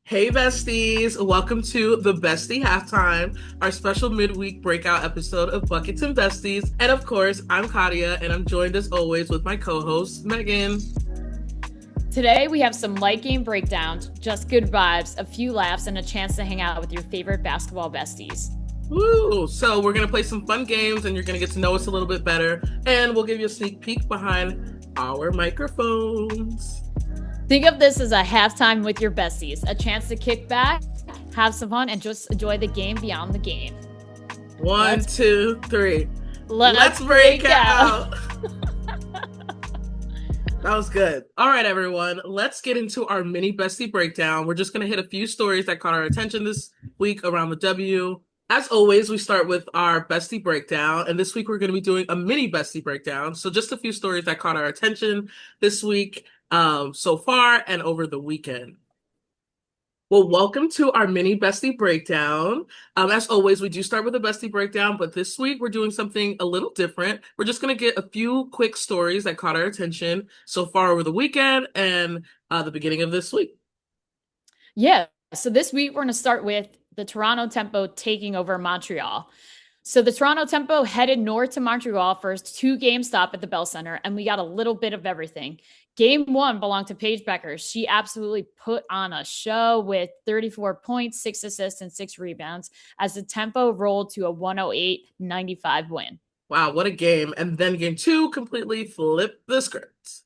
Hey, besties. Welcome to the Bestie Halftime, our special midweek breakout episode of Buckets and Besties. And of course, I'm Kadia, and I'm joined as always with my co host, Megan. Today, we have some light game breakdowns, just good vibes, a few laughs, and a chance to hang out with your favorite basketball besties. Woo! So, we're going to play some fun games, and you're going to get to know us a little bit better. And we'll give you a sneak peek behind our microphones. Think of this as a halftime with your besties, a chance to kick back, have some fun, and just enjoy the game beyond the game. One, two, three. Let's break out. That was good. All right, everyone. Let's get into our mini bestie breakdown. We're just going to hit a few stories that caught our attention this week around the W. As always, we start with our bestie breakdown. And this week, we're going to be doing a mini bestie breakdown. So just a few stories that caught our attention this week so far and over the weekend. Well, welcome to our mini bestie breakdown. As always, we do start with a bestie breakdown, but this week we're doing something a little different. We're just going to get a few quick stories that caught our attention so far over the weekend and the beginning of this week. Yeah. So this week, we're going to start with the Toronto Tempo taking over Montreal. So the Toronto Tempo headed north to Montreal for a 2-game stop at the Bell Center, and we got a little bit of everything. Game 1 belonged to Paige Becker. She absolutely put on a show with 34 points, 6 assists, and 6 rebounds as the Tempo rolled to a 108-95 win. Wow, what a game. And then game 2 completely flipped the script.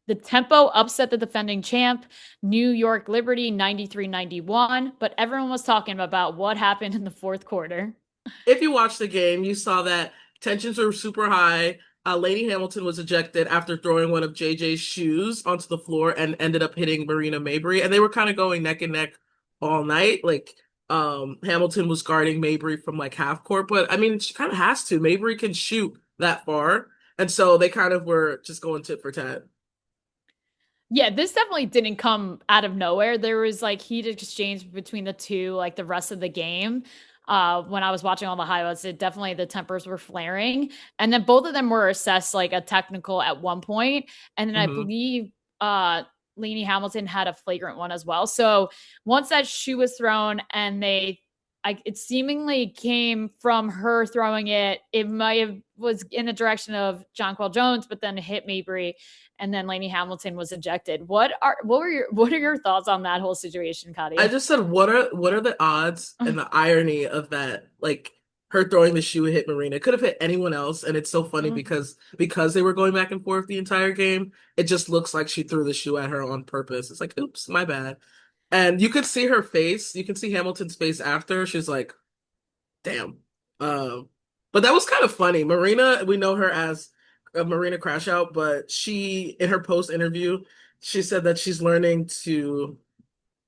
The Tempo upset the defending champ, New York Liberty 93-91, but everyone was talking about what happened in the fourth quarter. If you watched the game, you saw that tensions were super high. Lady Hamilton was ejected after throwing one of JJ's shoes onto the floor and ended up hitting Marina Mabrey. And they were kind of going neck and neck all night. Like, Hamilton was guarding Mabrey from like half court, but I mean, she kind of has to. Mabrey can shoot that far. And so they kind of were just going tit for tat. Yeah, this definitely didn't come out of nowhere. There was like heated exchange between the two, like the rest of the game. When I was watching all the highlights, it definitely the tempers were flaring. And then both of them were assessed like a technical at one point. And then I Hmm. believe Lainey Hamilton had a flagrant one as well. So once that shoe was thrown and it seemingly came from her throwing it. It might have was in the direction of Jonquel Jones, but then hit Mabry, and then Lainey Hamilton was ejected. What are your thoughts on that whole situation, I Kadia? just said, what are the odds and the irony of that? Like her throwing the shoe hit Marina. It could have hit anyone else, and it's so funny because they were going back and forth the entire game. It just looks like she threw the shoe at her on purpose. It's like, oops, my bad. And you could see her face. You can see Hamilton's face after. She's like, damn. But that was kind of funny. Marina, we know her as Marina Crash Out, but she in her post interview, she said that she's learning to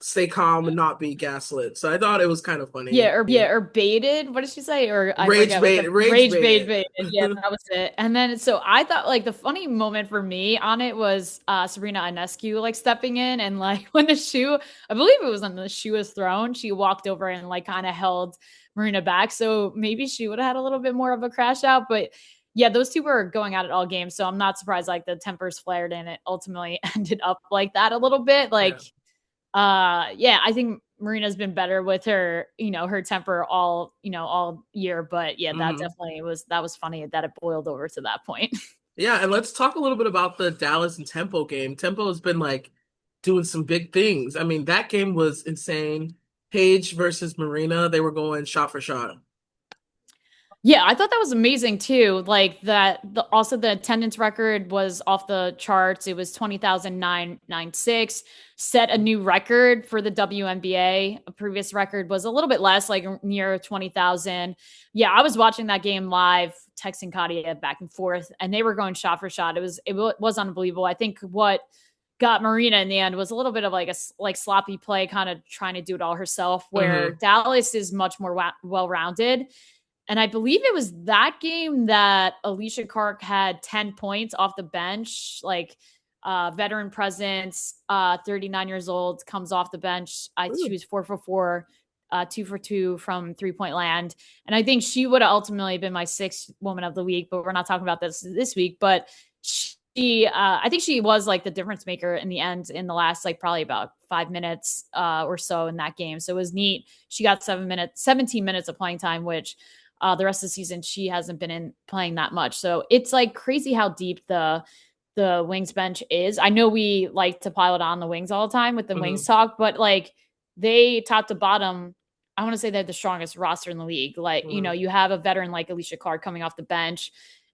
stay calm and not be gaslit. So I thought it was kind of funny. Or baited. What did she say? Or I Rage forget what the bait, rage rage baited. Yeah, bait. that was it. And then so I thought like the funny moment for me on it was Sabrina Ionescu like stepping in and like when the shoe, I believe it was when the shoe was thrown, she walked over and like kind of held Marina back. So maybe she would have had a little bit more of a crash out, but yeah, those two were going at it all game. So I'm not surprised like the tempers flared and it ultimately ended up like that a little bit. Yeah. Like yeah, I think Marina's been better with her, her temper all year, but yeah, that Hmm. definitely was funny that it boiled over to that point. Yeah, and let's talk a little bit about the Dallas and Tempo game. Tempo has been like doing some big things. I mean, that game was insane. Paige versus Marina, they were going shot for shot. Yeah, I thought that was amazing too. Like also the attendance record was off the charts. It was 20,996, set a new record for the WNBA. A previous record was a little bit less, like near 20,000. Yeah, I was watching that game live, texting Kadia back and forth, and they were going shot for shot. It was unbelievable. I think what got Marina in the end was a little bit of like like sloppy play, kind of trying to do it all herself, where Hmm. Dallas is much more well-rounded, and I believe it was that game that Alicia Clark had 10 points off the bench, like veteran presence, 39 years old, comes off the bench. She was 4 for 4, 2 for 2 from 3-point land. And I think she would have ultimately been my sixth woman of the week, but we're not talking about this week. But I think she was like the difference maker in the end in the last like probably about 5 minutes or so in that game. So it was neat. She got 7 minutes, 17 minutes of playing time, which the rest of the season she hasn't been in playing that much. So it's like crazy how deep the Wings bench is. I know we like to pile it on the Wings all the time with the Hmm. Wings talk, but like they top to bottom, I want to say they're the strongest roster in the league. Like, Hmm. you have a veteran like Alicia Clark coming off the bench.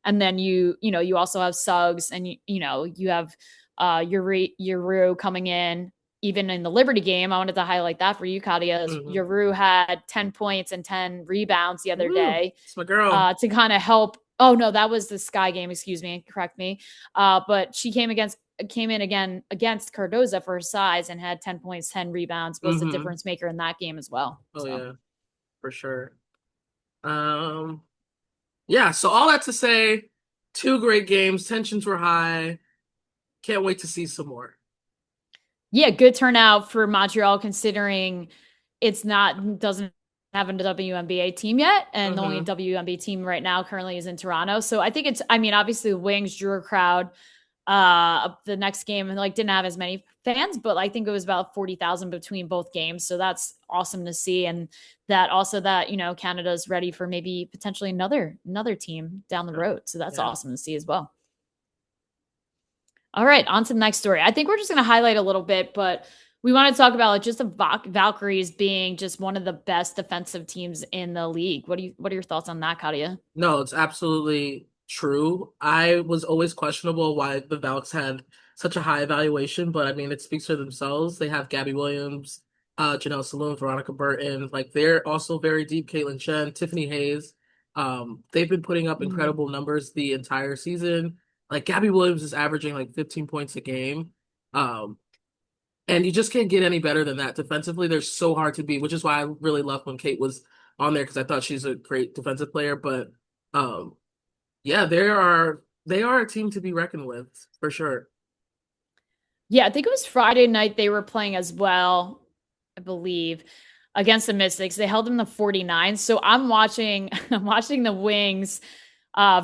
And then you also have Suggs and you have Yuru coming in. Even in the Liberty game, I wanted to highlight that for you, Katia. Hmm. Yuru had 10 points and 10 rebounds the other Woo, day it's my girl. to kind of help. Oh no, that was the Sky game. Excuse me, correct me. But she came in again against Cardoza for her size and had 10 points, 10 rebounds. Was the Hmm. difference maker in that game as well. Oh So yeah, for sure. Um, yeah. So all that to say, two great games. Tensions were high. Can't wait to see some more. yeah, good turnout for Montreal considering it's not doesn't have a WNBA team yet, and the only Hmm. WNBA team right now currently is in Toronto. So I think I mean, obviously the Wings drew a crowd the next game and like didn't have as many fans, but I think it was about 40,000 between both games. So that's awesome to see. And that also that, Canada's ready for maybe potentially another team down the road. So that's Yeah. awesome to see as well. All right, on to the next story. I think we're just going to highlight a little bit, but we want to talk about like, just the Valkyries being just one of the best defensive teams in the league. What are your thoughts on that, Katia? No, it's absolutely true. I was always questionable why the Valks had such a high evaluation, but I mean, it speaks for themselves. They have Gabby Williams, Janelle Saloon, Veronica Burton. Like they're also very deep. Caitlin Chen, Tiffany Hayes. They've been putting up Mhm. incredible numbers the entire season. Like Gabby Williams is averaging like 15 points a game. Um, and you just can't get any better than that. Defensively, they're so hard to beat, which is why I really loved when Kate was on there because I thought she's a great defensive player. But um, yeah, they are a team to be reckoned with for sure. Yeah, I think it was Friday night they were playing as well, I believe, against the Mystics. They held them to 49. So I'm watching I'm watching the Wings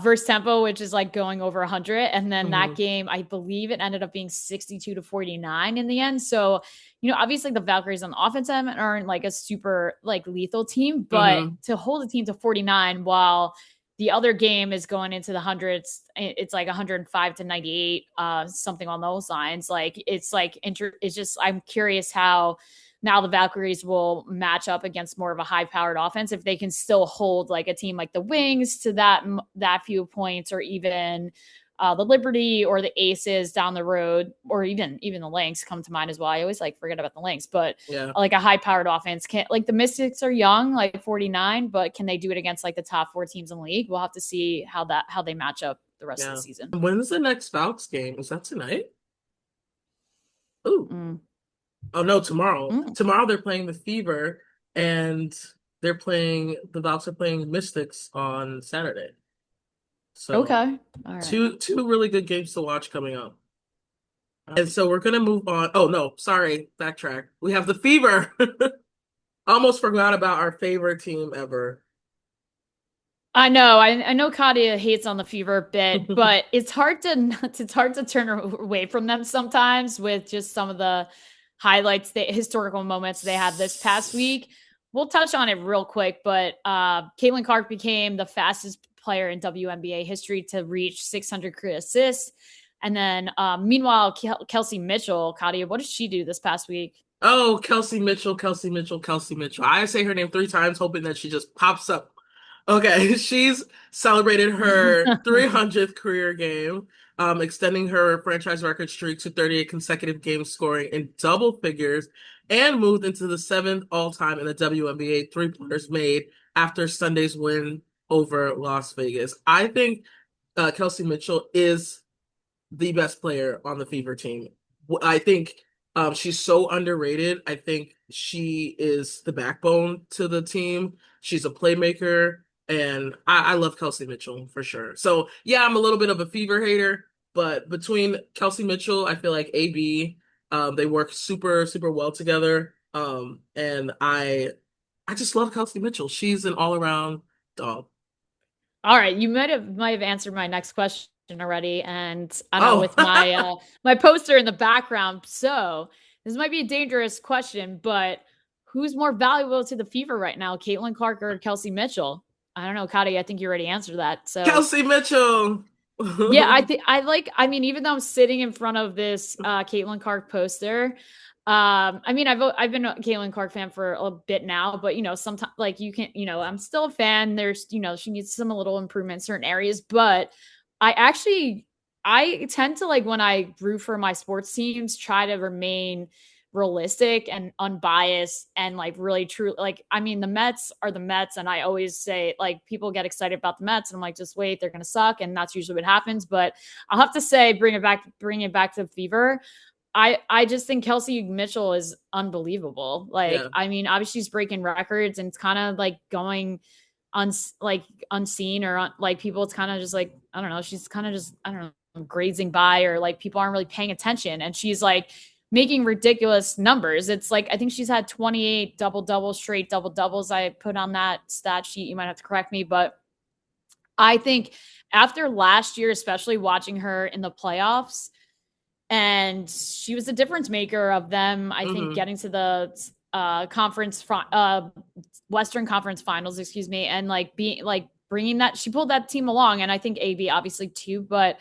versus Tempo, which is like going over 100. And then that Hmm. game, I believe it ended up being 62 to 49 in the end. So, obviously the Valkyries on the offense end aren't like a super like lethal team, but Hmm. to hold a team to 49 while the other game is going into the hundreds. It's like 105 to 98, something on those lines. Like it's just I'm curious how now the Valkyries will match up against more of a high-powered offense if they can still hold like a team like the Wings to that few points, or even the Liberty or the Aces down the road, or even the Lynx come to mind as well. I always like forget about the Lynx, but Yeah, like a high-powered offense can like the Mystics are young, like 49, but can they do it against like the top four teams in the league? We'll have to see how they match up the rest of the yeah. season. When's the next Falcons game? Is that tonight? Ooh. Mm. Oh no, tomorrow. Mm. Tomorrow they're playing the Fever and the Valks are playing Mystics on Saturday. So Okay, all right. two really good games to watch coming up. And so we're gonna move on. Oh no, sorry, backtrack. We have the Fever. Almost forgot about our favorite team ever. I know. I know Katia hates on the Fever a bit, but it's hard to it's hard to turn away from them sometimes with just some of the highlights, the historical moments they had this past week. We'll touch on it real quick, but Caitlin Clark became the fastest player in WNBA history to reach 600 career assists. And then, meanwhile, Kelsey Mitchell, Katia, what did she do this past week? Oh, Kelsey Mitchell, Kelsey Mitchell, Kelsey Mitchell. I say her name three times, hoping that she just pops up. Okay, she's celebrated her 300th career game, extending her franchise record streak to 38 consecutive games scoring in double figures, and moved into the seventh all-time in the WNBA three-pointers made after Sunday's win over Las Vegas. I think Kelsey Mitchell is the best player on the Fever team. I think she's so underrated. I think she is the backbone to the team. She's a playmaker, and I love Kelsey Mitchell for sure. So yeah, I'm a little bit of a Fever hater, but between Kelsey Mitchell, I feel like AB, they work super super well together. And I just love Kelsey Mitchell. She's an all around dog. All right, you might have answered my next question already, and I don't know, Oh, with my my poster in the background. So this might be a dangerous question, but who's more valuable to the Fever right now, Caitlin Clark or Kelsey Mitchell? I don't know, Cody. I think you already answered that. So Kelsey Mitchell. yeah, I think I like. I mean, even though I'm sitting in front of this Caitlin Clark poster, I mean, I've been a Caitlin Clark fan for a bit now, but sometimes like you can, I'm still a fan. There's, she needs some little improvement in certain areas, but I actually I tend to like when I root for my sports teams, try to remain realistic and unbiased and like really true. Like, I mean, the Mets are the Mets, and I always say like people get excited about the Mets, and I'm like, just wait, they're gonna suck, and that's usually what happens. But I'll have to say, bring it back to Fever. I just think Kelsey Mitchell is unbelievable. Like, Yeah, I mean, obviously she's breaking records, and it's kind of like going like unseen or like people. It's kind of just like I don't know. She's kind of just I don't know grazing by, or like people aren't really paying attention, and she's like making ridiculous numbers. It's like I think she's had 28 straight double doubles. I put on that stat sheet. You might have to correct me, but I think after last year, especially watching her in the playoffs, and she was the difference maker of them. I think hmm getting to the Western Conference Finals, excuse me, and like being like bringing that she pulled that team along, and I think AB obviously too, but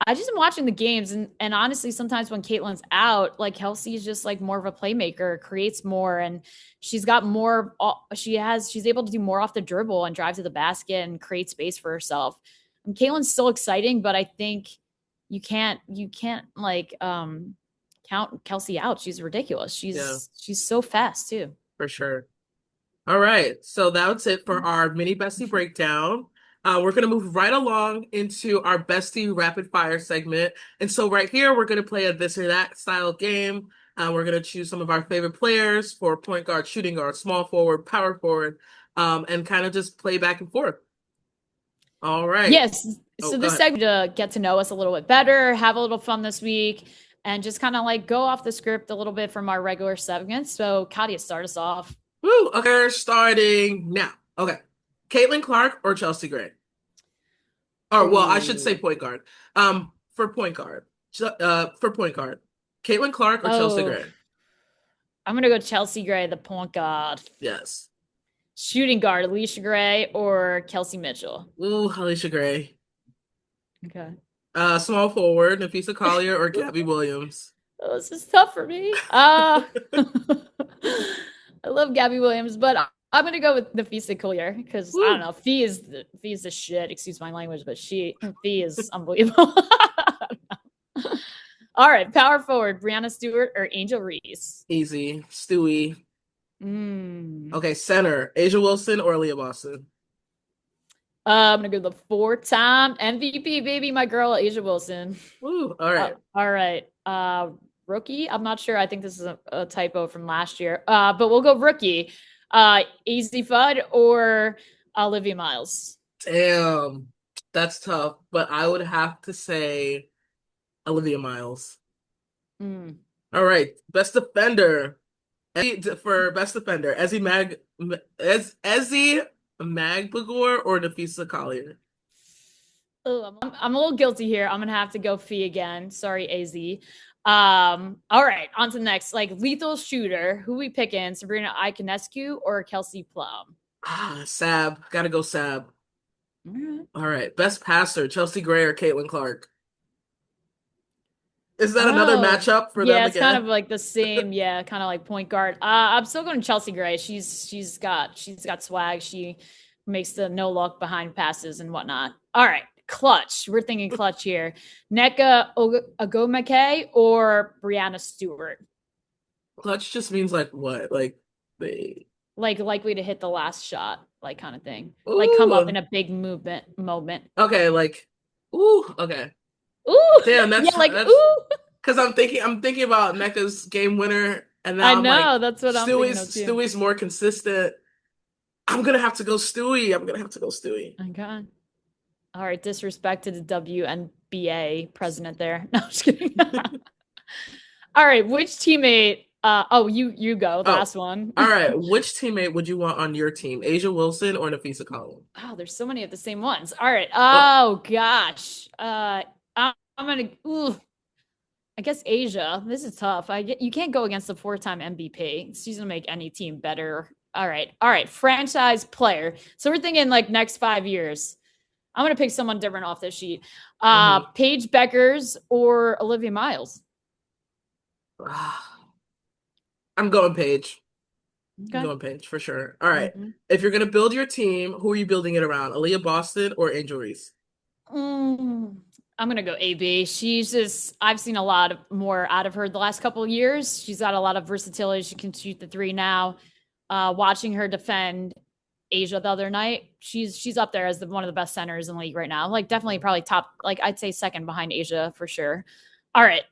I just am watching the games, and honestly, sometimes when Caitlin's out, like Kelsey is just like more of a playmaker, creates more, and she's got more. She's able to do more off the dribble and drive to the basket and create space for herself. And Caitlin's still exciting, but I think you can't like count Kelsey out. She's ridiculous. yeah, She's so fast too. for sure. All right, so that's it for our mini bestie breakdown. We're gonna move right along into our bestie rapid fire segment, and so right here we're gonna play a this or that style game. We're gonna choose some of our favorite players for point guard, shooting guard, small forward, power forward, and kind of just play back and forth. All right. Yes. Oh, So go this ahead. segment to get to know us a little bit better, have a little fun this week, and just kind of like go off the script a little bit from our regular segments. So Katia, start us off. Woo. Okay, we're starting now. Okay, Caitlin Clark or Chelsea Gray? Or well, I should say Oh, point guard. For point guard, for point guard, Caitlin Clark or Chelsea oh, Gray? I'm gonna go Chelsea Gray, the point guard. Yes. Shooting guard, Alicia Gray or Kelsey Mitchell. Ooh, Alicia Gray. Okay. Small forward, Nafisa Collier or Gabby Williams? Oh, this is tough for me. I love Gabby Williams, but I'm gonna go with Nafisa Collier because I don't Woo. know. Fee is the shit. Excuse my language, but Fee is unbelievable. All right, power forward, Brianna Stewart or Angel Reese. Easy. Stewie. Mm. Okay, center, Asia Wilson or Leah Boston? I'm gonna go the 4-time MVP, baby, my girl Asia Wilson. Woo. All right. All right. Rookie. I'm not sure. I think this is a typo from last year. But we'll go rookie. Easy Fudd or Olivia Miles. Damn. That's tough, but I would have to say Olivia Miles. Mm. All right, best defender. For best defender, Ezzy Magbagor or Nafisa Collier? Oh, I'm a little guilty here. I'm gonna have to go Fee again. Sorry, AZ. All right, on to the next. Like lethal shooter, who we picking? Sabrina Ionescu or Kelsey Plum? Sab. Gotta go Sab. All right. All right, best passer, Chelsea Gray or Caitlin Clark? Is that another Oh, matchup for them yeah, it's kind again? of like the same, yeah, kind of like point guard. I'm still going Chelsea Gray. She's got swag. She makes the no look behind passes and whatnot. All right, clutch. We're thinking clutch here. Nneka Ogwumike or Brianna Stewart? Clutch just means like what? Like they. Like likely to hit the last shot, like kind of thing. Like come up in Ooh. a big movement moment. Okay, like. Ooh. Okay. Ooh, Damn. yeah, like That's ooh. because I'm thinking about Mecca's game winner, and I now I'm like know that's what I'm thinking of too. Stewie's more consistent. I'm gonna have to go Stewie. I'm gonna have to go Stewie. Okay. All right, disrespect to the WNBA president there. No, I'm just kidding. All right, which teammate Oh, you go. Oh, Last one. all right. Which teammate would you want on your team? Asia Wilson or Nafisa Collins? Oh, there's so many of the same ones. All right. Oh, Oh gosh. I'm gonna. Ooh, I guess Asia. This is tough. I get you can't go against the four-time MVP. She's gonna make any team better. All right. All right. Franchise player. So we're thinking like next 5 years. I'm gonna pick someone different off this sheet. mhm. Paige Beckers or Olivia Miles. I'm going Paige. I'm Okay. going Paige for sure. All right. Mm-hmm. If you're gonna build your team, who are you building it around? Aaliyah Boston or Angel Reese? Mm, I'm gonna go AB. She's just I've seen a lot of more out of her the last couple of years. She's got a lot of versatility. She can shoot the three now. Watching her defend Asia the other night, she's up there as one of the best centers in the league right now. Like definitely probably top, like I'd say second behind Asia for sure. All right.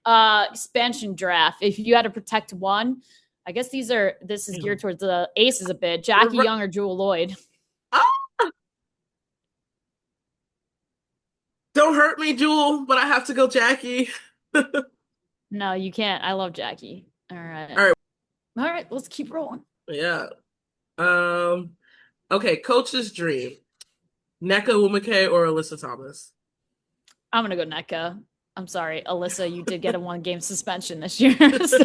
Expansion draft. If you had to protect one, I guess this is geared towards the aces a bit. We're Jackie Young or Jewel Lloyd. Ah, don't hurt me, Jewel, but I have to go Jackie. All No, you can't. I love Jackie. All right. right. All right, let's keep rolling. Yeah. Um. Okay. Coach's dream: Nneka Wumike or Alyssa Thomas? I'm gonna go NECA. I'm sorry, Alyssa, you did get a 1 game suspension this year. So,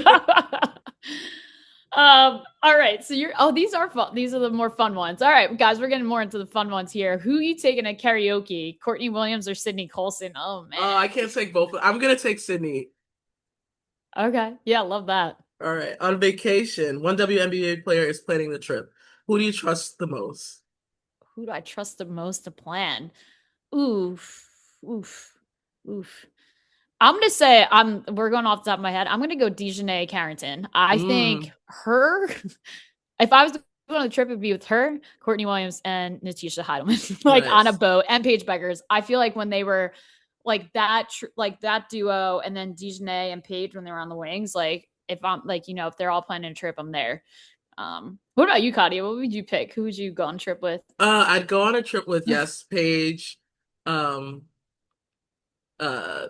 all right. So these are fun. These are the more fun ones. All right, guys, we're getting more into the fun ones here. Who you taking at karaoke? Courtney Williams or Sydney Colson? Oh I man. can't take both. I'm gonna take Sydney. Okay. Yeah, love that. All right. On vacation, one WNBA player is planning the trip. Who do you trust the most? Who do I trust the most to plan? Oof. Oof. Oof. I'm gonna say we're going off the top of my head. I'm gonna go Dejanay Carrington. I think Mm, her if I was to go on a trip, it'd be with her, Courtney Williams, and Natisha Heidelman, like on a nice. boat, and Paige Beckers. I feel like when they were like that duo, and then Dejanay and Paige when they were on the wings, like if I'm like if they're all planning a trip, I'm there. What about you, Katia? What would you pick? Who would you go on a trip with? I'd go on a trip with yes, Paige, um, uh,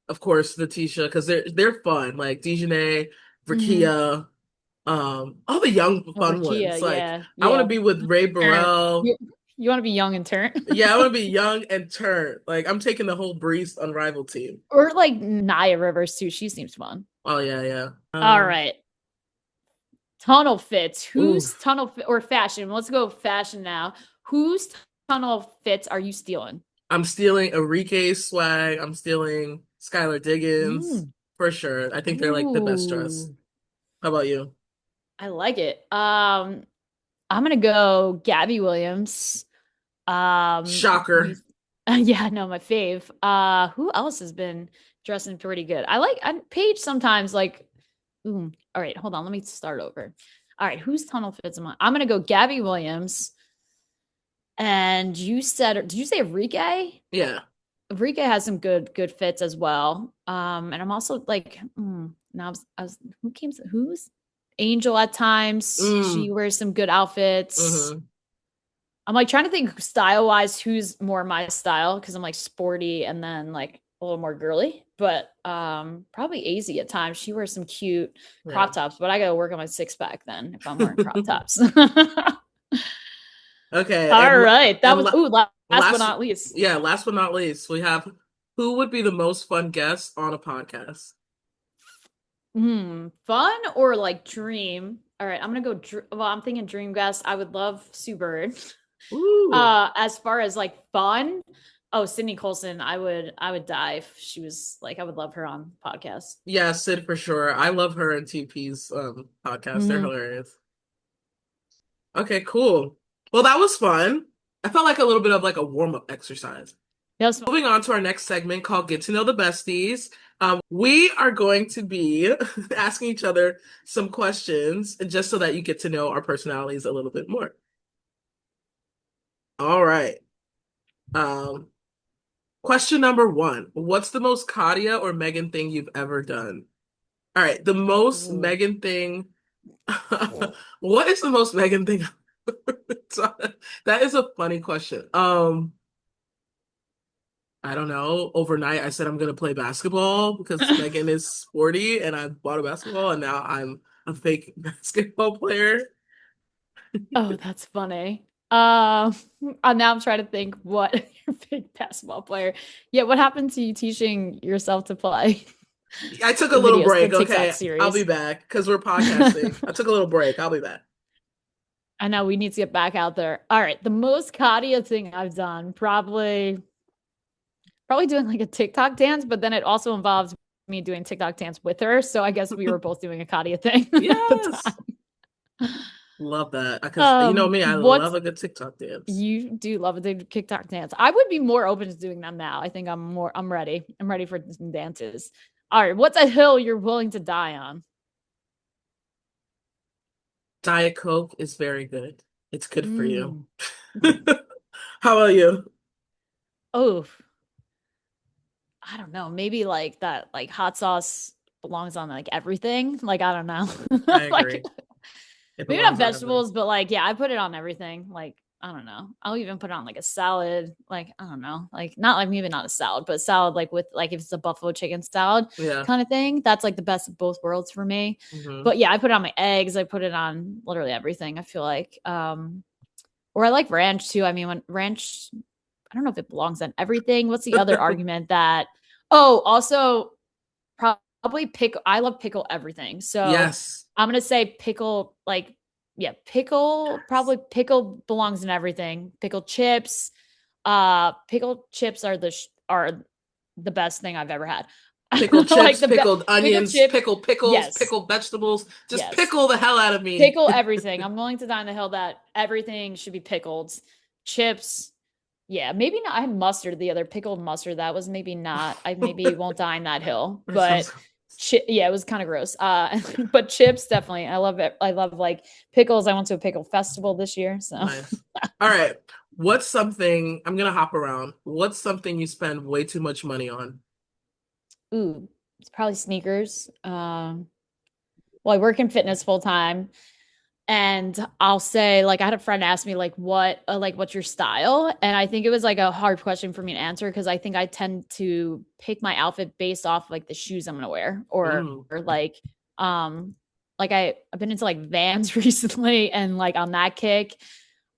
of course, Natisha, because they're fun. Like Dejanay, Mm-hmm. Rakia, all the young Over fun Kia, ones. Like yeah, I want to yeah. be with Ray Turn. Burrell. You want to be young and turn. Yeah, I want to be young and turn. Like I'm taking the whole Breeze Unrivaled team. Or like Naya Rivers too. She seems fun. Oh yeah, yeah. All right. Tunnel fits. Ooh, Whose or fashion? Let's go fashion now. Whose tunnel fits are you stealing? I'm stealing Enrique's swag. I'm stealing Skylar Diggins Mm. for sure. I think they're like the best dressed. Ooh, How about you? I like it. I'm gonna go Gabby Williams. You, Shocker. yeah, no, my fave. Who else has been dressing pretty good? Paige sometimes like. All right, hold on. Let me start over. All right, whose tunnel fits am I? I'm gonna go Gabby Williams. And you said, did you say Enrique? Yeah. Enrique has some good fits as well. And I'm also like, now who's Angel at times? She Mm. wears some good outfits. Mm-hmm. I'm like trying to think style wise, who's more my style because I'm like sporty and then like a little more girly. But probably AZ at times. She wears some cute Yeah. crop tops, but I gotta work on my six pack then if I'm wearing crop tops. Okay, All right. That and was la last but last not least. yeah, last but not least, we have who would be the most fun guest on a podcast? Fun or like dream? All right, I'm gonna go. Well, I'm thinking dream guest. I would love Sue Bird. Ooh. As far as like fun, oh, Sydney Colson, I would die if she was like, I would love her on podcast. Yeah, Sid for sure. I love her and TP's podcast. They're Mm-hmm. hilarious. Okay, cool. Well, that was fun. I felt like a little bit of like a warm-up exercise. Yes. Moving on to our next segment called Get to Know the Besties. We are going to be asking each other some questions just so that you get to know our personalities a little bit more. All right. Um, Question number one. What's the most Katia or Megan thing you've ever done? All right, the most Ooh. Megan thing. What is the most Megan thing? That is a funny question. I don't know. Overnight, I said I'm gonna play basketball because Megan is sporty, and I bought a basketball, and now I'm a fake basketball player. Oh, that's funny. Now I'm trying to think what your big basketball player. Yeah, what happened to you teaching yourself to play I took a the little videos, the break. TikTok Okay, I'll be series? back because we're podcasting. I took a little break. I'll be back. I know we need to get back out there. All right, the most Katia thing I've done, probably doing like a TikTok dance, but then it also involves me doing TikTok dance with her. So I guess we were both doing a Katia thing at the Yes. time. Love that. Because you know me, I What love a good TikTok dance. you do love a TikTok dance. I would be more open to doing them now. I think I'm ready. I'm ready for some dances. All right, what's a hill you're willing to die on? Diet Coke is very good. It's good for you. Mm. How about you? Oh, I don't know. Maybe like that, like hot sauce belongs on like everything. Like, I don't know. I Like, agree. It maybe not belongs on everything. vegetables, but like, yeah, I put it on everything. Like, I don't know. I'll even put it on like a salad. Like, I don't know. Like, not like maybe not a salad, but salad like with like if it's a buffalo chicken salad Yeah. kind of thing. That's like the best of both worlds for me. Hmm. But yeah, I put it on my eggs. I put it on literally everything. I feel like, or I like ranch too. I mean, when ranch, I don't know if it belongs on everything. What's the other argument that? Oh, also probably pickle. I love pickle everything. So Yes. I'm gonna say pickle, like, yeah, pickle, probably pickle belongs in everything. Pickle chips. Pickle chips are the best thing I've ever had. Pickled Like chips, pickled pickle onions, chips. pickled pickles, Yes. pickled vegetables. Just Yes. pickle the hell out of me. Pickle everything. I'm willing to die on the hill that everything should be pickled. Chips. Yeah, maybe not. I had mustard, the other pickled mustard. That was maybe not. I maybe won't die on that hill, That but sounds yeah, it was kind of gross. But chips definitely. I love it. I love like pickles. I went to a pickle festival this year, so. nice. All right. What's something, I'm gonna hop around. What's something you spend way too much money on? Ooh, it's probably sneakers. Well, I work in fitness full time. And I'll say, like, I had a friend ask me, like, what's your style? And I think it was like a hard question for me to answer because I think I tend to pick my outfit based off like the shoes I'm gonna wear, Mm. or um, like I've been into like Vans recently, and like on that kick.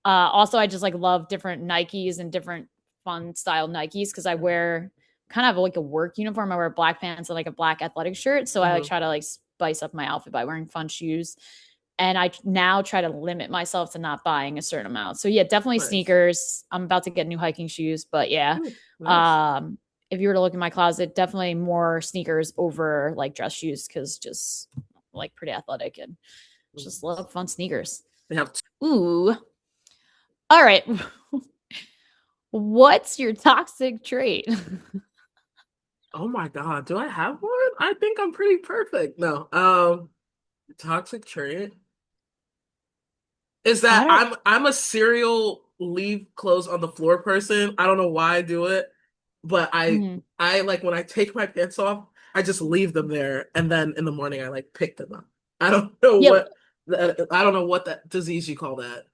Also, I just like love different Nikes and different fun style Nikes because I wear kind of like a work uniform. I wear black pants and like a black athletic shirt, so I like Hmm. try to like spice up my outfit by wearing fun shoes. And I now try to limit myself to not buying a certain amount. So yeah, definitely Nice. sneakers. I'm about to get new hiking shoes, but yeah. Nice. Um, if you were to look in my closet, definitely more sneakers over like dress shoes because just like pretty athletic and just love fun sneakers. They have, Ooh. All right. What's your toxic trait? oh my God, do I have one? I think I'm pretty perfect. No. Toxic trait is I that don't. I'm a serial leave clothes on the floor person. I don't know why I do it, but Mhm. I like when I take my pants off, I just leave them there, and then in the morning I like pick them up. I don't know Yeah, what I don't know what that disease you call that.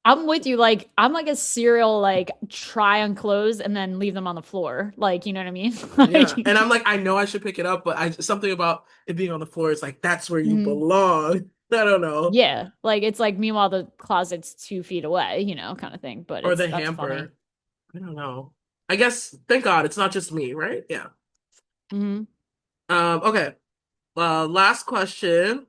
I'm with you. Like, I'm like a serial, like, try on clothes and then leave them on the floor. Like, you know what I mean? Yeah, and Like, I'm like I know I should pick it up, but I something about it being on the floor is like that's where you mhm. belong. I don't know. Yeah. Like, it's like, meanwhile, the closet's 2 feet away, kind of thing. But Or the that's funny. hamper. I don't know. I guess thank God it's not just me, right? Yeah. Hmm. Okay. Last question.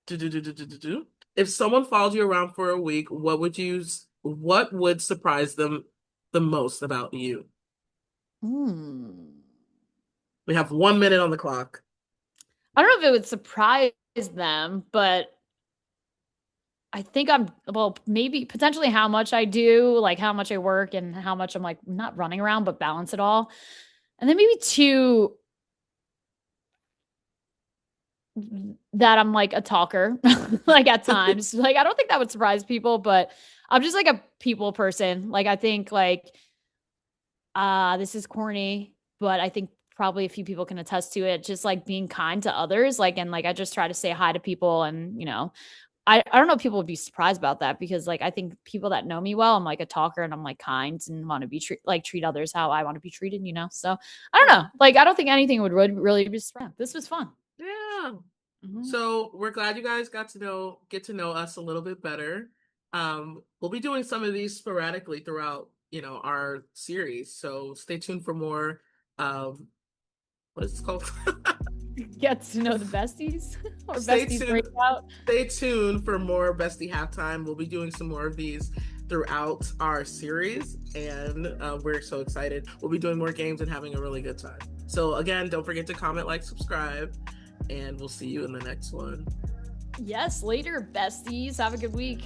Do. If someone followed you around for a week, what would surprise them the most about you? Hmm. We have 1 minute on the clock. I don't know if it would surprise them, but I think well, maybe potentially how much I do, like how much I work and how much I'm like not running around, but balance it all. And then maybe two, that I'm like a talker, like at times. Like, I don't think that would surprise people, but I'm just like a people person. Like, I think like, this is corny, but I think probably a few people can attest to it. Just like being kind to others. Like, and like, I just try to say hi to people and, I don't know if people would be surprised about that because like I think people that know me well, I'm like a talker and I'm like kind and want to be treat others how I want to be treated. So I don't know. Like I don't think anything would really be surprised. This was fun. Yeah. Mhm. So we're glad you guys got to get to know us a little bit better. We'll be doing some of these sporadically throughout, our series. So stay tuned for more. What is it called? Get to know the besties or Stay besties tuned. breakout. Stay tuned for more Bestie Halftime. We'll be doing some more of these throughout our series, and we're so excited. We'll be doing more games and having a really good time. So again, don't forget to comment, like, subscribe, and we'll see you in the next one. Yes, later, besties. Have a good week.